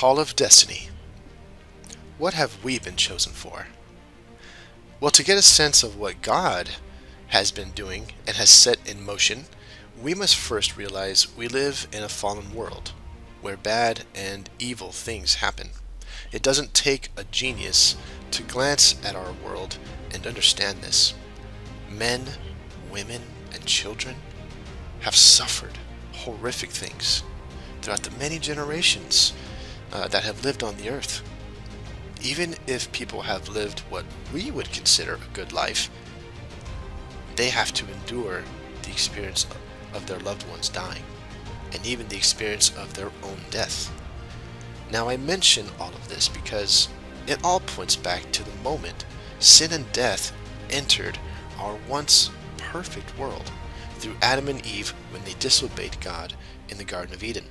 Call of Destiny. What have we been chosen for? Well, to get a sense of what God has been doing and has set in motion, we must first realize we live in a fallen world where bad and evil things happen. It doesn't take a genius to glance at our world and understand this. Men, women, and children have suffered horrific things throughout the many generations that have lived on the earth. Even if people have lived what we would consider a good life, they have to endure the experience of their loved ones dying, and even the experience of their own death. Now, I mention all of this because it all points back to the moment sin and death entered our once perfect world through Adam and Eve when they disobeyed God in the Garden of Eden,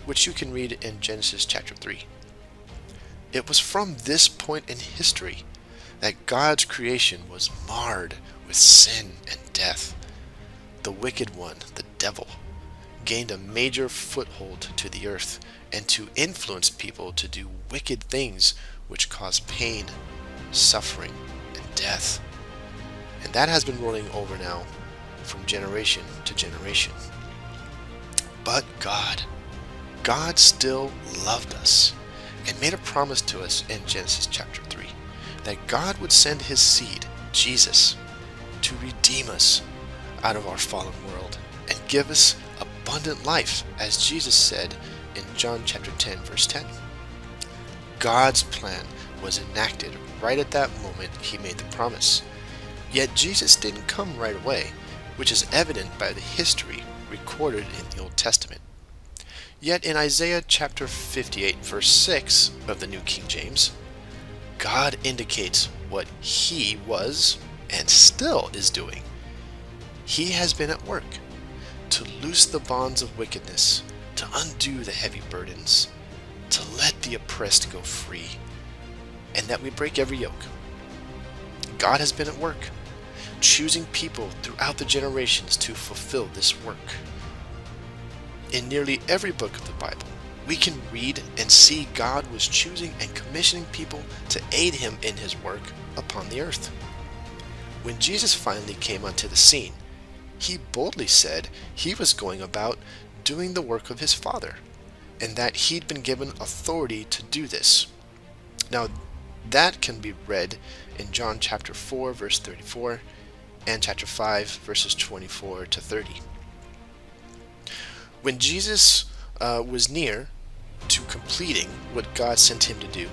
which you can read in Genesis chapter 3. It was from this point in history that God's creation was marred with sin and death. The wicked one, the devil, gained a major foothold to the earth and to influence people to do wicked things which cause pain, suffering, and death. And that has been rolling over now from generation to generation. But God still loved us and made a promise to us in Genesis chapter 3 that God would send his seed, Jesus, to redeem us out of our fallen world and give us abundant life, as Jesus said in John chapter 10 verse 10. God's plan was enacted right at that moment he made the promise. Yet Jesus didn't come right away, which is evident by the history recorded in the Old Testament. Yet in Isaiah chapter 58 verse 6 of the New King James, God indicates what he was and still is doing. He has been at work to loose the bonds of wickedness, to undo the heavy burdens, to let the oppressed go free, and that we break every yoke. God has been at work, choosing people throughout the generations to fulfill this work. In nearly every book of the Bible, we can read and see God was choosing and commissioning people to aid him in his work upon the earth. When Jesus finally came onto the scene, he boldly said he was going about doing the work of his Father, and that he'd been given authority to do this. Now, that can be read in John chapter 4 verse 34 and chapter 5 verses 24 to 30. When Jesus was near to completing what God sent him to do,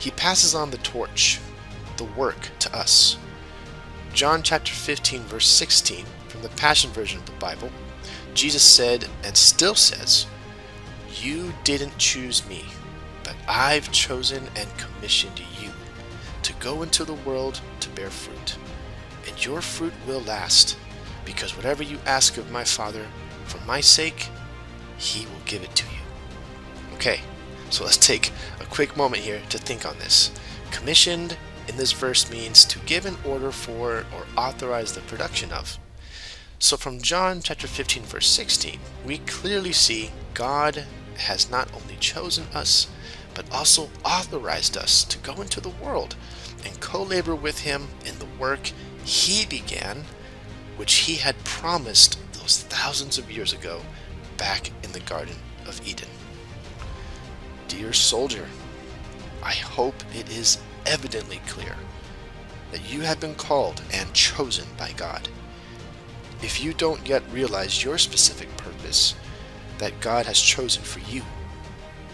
he passes on the torch, the work, to us. John chapter 15 verse 16 from the Passion Version of the Bible, Jesus said and still says, "You didn't choose me, but I've chosen and commissioned you to go into the world to bear fruit. And your fruit will last, because whatever you ask of my Father for my sake, he will give it to you." Okay, so let's take a quick moment here to think on this. Commissioned in this verse means to give an order for or authorize the production of. So from John chapter 15 verse 16, we clearly see God has not only chosen us, but also authorized us to go into the world and co-labor with him in the work he began, which he had promised those thousands of years ago back in the Garden of Eden. Dear soldier, I hope it is evidently clear that you have been called and chosen by God. If you don't yet realize your specific purpose that God has chosen for you,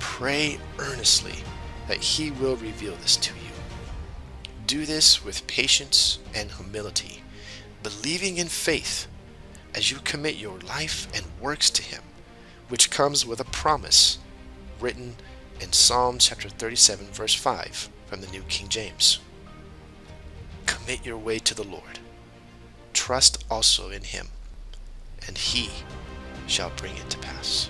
pray earnestly that he will reveal this to you. Do this with patience and humility, believing in faith as you commit your life and works to him, which comes with a promise written in Psalm chapter 37 verse 5 from the New King James. Commit your way to the Lord. Trust also in him, and he shall bring it to pass.